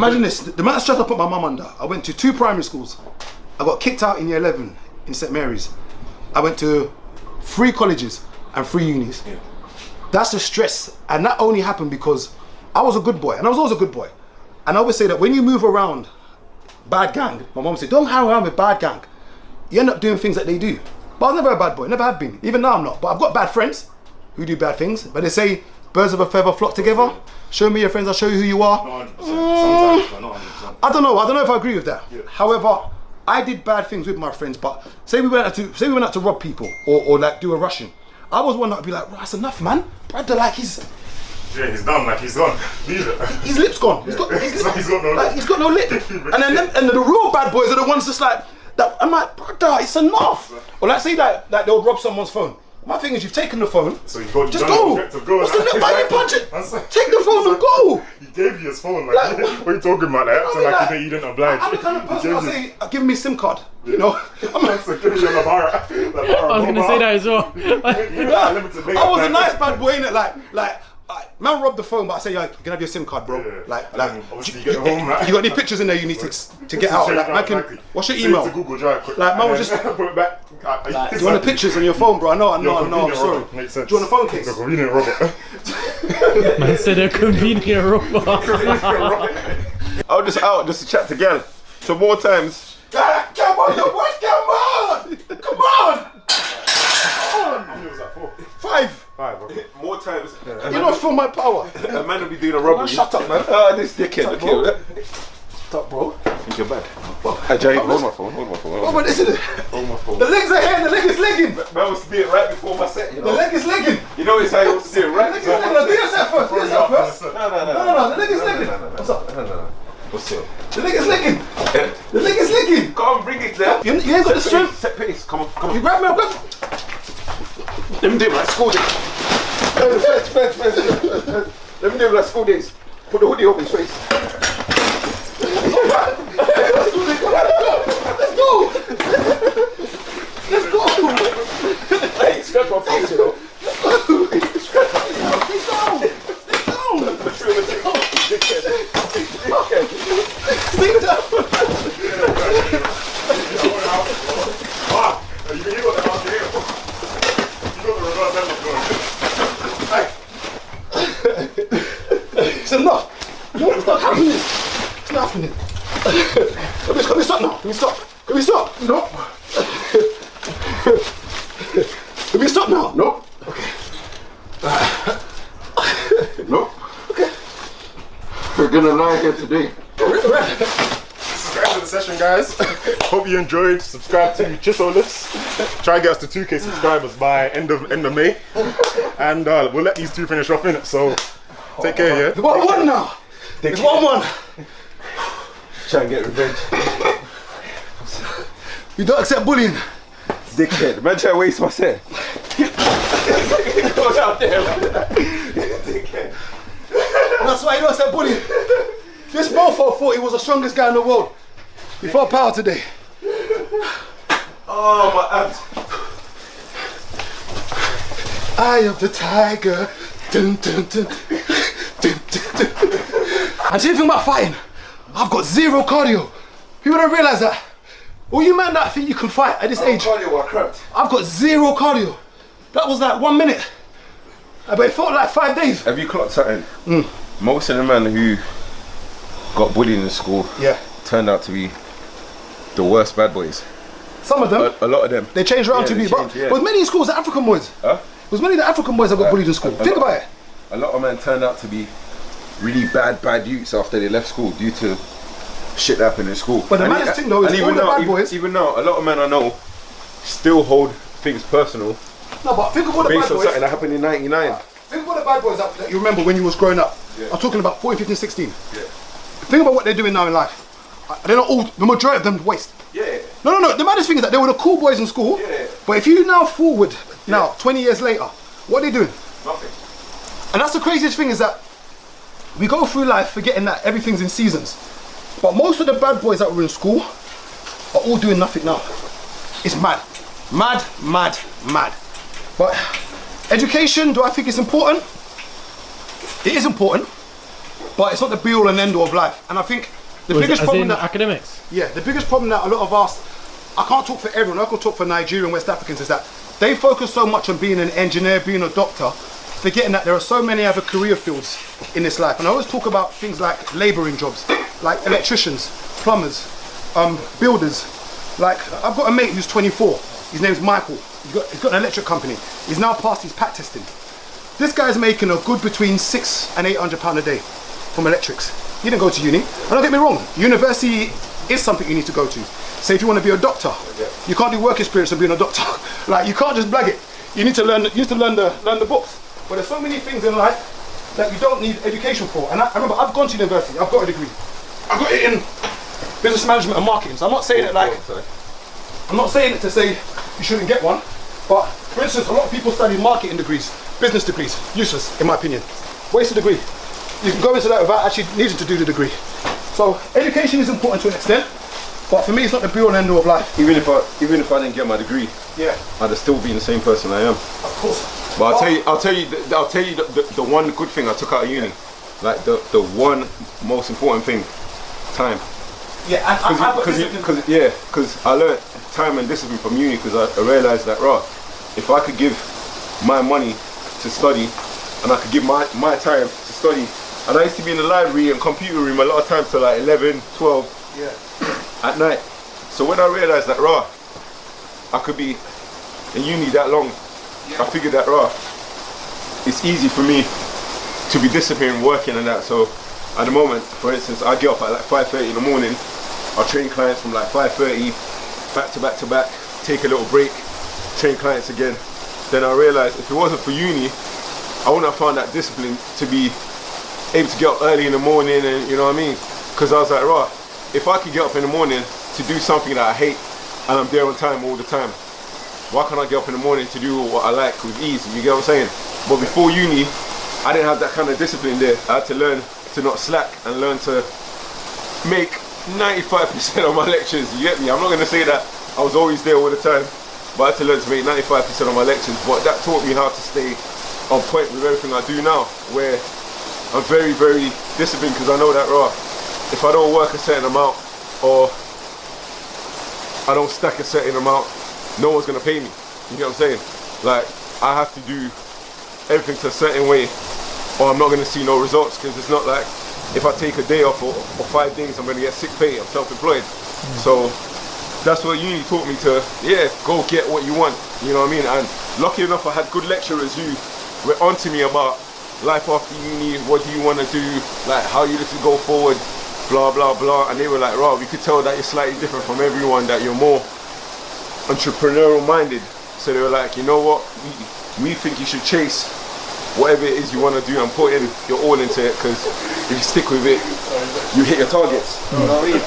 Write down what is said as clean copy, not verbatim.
Imagine this, the amount of stress I put my mum under. I went to 2 primary schools. I got kicked out in year 11 in St. Mary's. I went to 3 colleges and 3 unis. Yeah. That's the stress, and that only happened because I was a good boy, and I was always a good boy. And I always say that when you move around bad gang, my mum said, don't hang around with bad gang. You end up doing things that they do. But I was never a bad boy, never have been. Even now I'm not. But I've got bad friends who do bad things. But they say, birds of a feather flock together. Show me your friends, I'll show you who you are. Not 100%. Sometimes, but not 100%. I don't know if I agree with that. Yeah. However, I did bad things with my friends, but say we went out to rob people or like do a rushing. I was one that would be like, that's enough, man. Brother, like he's done, like he's gone. Leave it. His lip's gone. He's got no lip. He's got no lip. And then the real bad boys are the ones that's like, that, I'm like, brother, it's enough. Or like say like they'll rob someone's phone. My thing is, you've taken the phone. So you just go. What's the why you punch it? Take the phone and go. He gave you his phone. Like, what are you talking about? Like, you didn't oblige. I'm the kind of person I'll say, give me a SIM card. You know? I'm like, so give me your Labara. I was gonna say that as well. I was a nice bad boy, innit? Like, man robbed the phone, but I say, you can have your SIM card, bro. Yeah. Like, obviously you get home, man. You got any pictures in there you need to get out? Like, man can, what's your email? To Google Drive quick. Like, man was just put it back. Like, do you want the pictures on your phone, bro? I know, I'm sorry. Makes sense. Do you want a phone case? A convenient robot. Man said a convenient robot. I was just out just to chat to gal. So more times. Come on, your boy, come on! Come on! How many was that for? 5. 5, okay. More times. You don't feel my power. A man will be doing a robbery. Shut up, man. This dickhead. Shut up, bro. I think you're bad. Hey, Jay, hold my phone. Oh, but listen. Hold my phone. The legs are here, the leg is legging. Man was to do it right before my set, you know. The leg is legging. You know it's how you want to do it right before my set. Do your set first. Do your set first. No. The leg is legging. What's up? No. What's up? The leg is legging. The leg is legging. Come on, bring it there. You ain't got the strength. Set pace. Come on. You grab me, Let me do it like school days. Let me do it like school days. Put the hoodie over his face. Let's go. Hey, scratch my face, you know. Scratch my face. Stay down. It's enough. No, it's not happening. It's not happening. Can we stop now? Can we stop? No. Can we stop now? Nope. Okay. Nope. Okay. We're gonna lie here today. This is the end of the session, guys. Hope you enjoyed. Subscribe to Chisolus. Try and get us to 2K subscribers by end of May, and we'll let these 2 finish off in it. So take care, yeah. It's 1-1 now. It's 1-1. Try and get revenge. You don't accept bullying. Dickhead. Man, try to waste my set. Goes out there. Dickhead. That's why you don't accept bullying. This mofo thought he was the strongest guy in the world. He fought power today. Oh, my abs. Eye of the tiger. Dun, dun, dun. Dun, dun, dun. And see the thing about fighting, I've got 0 cardio. People don't realise that. All you men that think you can fight at this age, Cardio, I cramped. I've got 0 cardio. That was like 1 minute. But it felt like 5 days. Have you clocked something? Most of the men who got bullied in school turned out to be the worst bad boys. Some of them. A lot of them. They changed around to be, but with many in schools, the African boys. Huh? With many of the African boys that got bullied in school. Think about it. A lot of men turned out to be really bad youths after they left school due to shit that happened in school. But the maddest thing though is all the bad boys. Even now, a lot of men I know still hold things personal. No, but think of all the bad based on boys. something that happened in '99. Think of all the bad boys that you remember when you was growing up. I'm talking about 14, 15, 16. Yeah. Think about what they're doing now in life. They're not all, the majority of them waste. Yeah. No. The maddest thing is that they were the cool boys in school. Yeah. But if you now forward, now 20 years later, what are they doing? Nothing. And that's the craziest thing is that we go through life forgetting that everything's in seasons. But most of the bad boys that were in school are all doing nothing now. It's mad. Mad. But education, do I think it's important? It is important. but it's not the be all and end all of life. And I think the biggest as problem in that academics. yeah, the biggest problem that a lot of us, I can't talk for everyone, I can talk for Nigerian West Africans, is that they focus so much on being an engineer, being a doctor, forgetting that there are so many other career fields in this life. And I always talk about things like labouring jobs, like electricians, plumbers, builders. Like, I've got a mate who's 24, his name's Michael, he's got an electric company, he's now passed his PAT testing. This guy's making a good between £600 and £800 a day from electrics. He didn't go to uni, and don't get me wrong, university is something you need to go to. Say if you want to be a doctor, you can't do work experience of being a doctor. Like, you can't just blag it. You need to learn the books. But there's so many things in life that you don't need education for. And I remember, I've gone to university, I've got a degree. I've got it in business management and marketing. So I'm not saying it like, I'm not saying it to say you shouldn't get one. But for instance, a lot of people study marketing degrees, business degrees, useless in my opinion. Waste of degree. You can go into that without actually needing to do the degree. So education is important to an extent, but for me it's not the be all and end all of life. Even if I didn't get my degree, Yeah, I'd still be the same person I am. of course. But I'll tell you the one good thing I took out of uni, like the one most important thing, time. Yeah, and Because I learned time and discipline from uni, because I realized that if I could give my money to study, and I could give my time to study, and I used to be in the library and computer room a lot of times till like 11, 12 at night. So when I realized that I could be in uni that long, I figured that it's easy for me to be disciplined working and that. So at the moment, for instance, I get up at like 5:30 in the morning, I train clients from like 5:30 back to back to back, take a little break, train clients again. Then I realized if it wasn't for uni, I wouldn't have found that discipline to be able to get up early in the morning, and you know what I mean? Because I was like, if I could get up in the morning to do something that I hate and I'm there on time all the time, why can't I get up in the morning to do what I like with ease? You get what I'm saying? But before uni, I didn't have that kind of discipline there. I had to learn to not slack and learn to make 95% of my lectures. You get me? I'm not going to say that I was always there all the time, but I had to learn to make 95% of my lectures. But that taught me how to stay on point with everything I do now, where I'm very, very disciplined, because I know that if I don't work a certain amount, or I don't stack a certain amount, no one's gonna pay me. You get what I'm saying? Like, I have to do everything to a certain way, or I'm not gonna see no results. Because it's not like if I take a day off or 5 days, I'm gonna get sick pay. I'm self-employed. So that's what uni taught me to, go get what you want. You know what I mean? And lucky enough, I had good lecturers who were onto me about life after uni. What do you want to do? Like, how you to go forward? Blah blah blah. And they were like, we could tell that you're slightly different from everyone, that you're more entrepreneurial minded. So they were like, you know what, we think you should chase whatever it is you want to do and put in your all into it, because if you stick with it, you hit your targets. You know what I mean?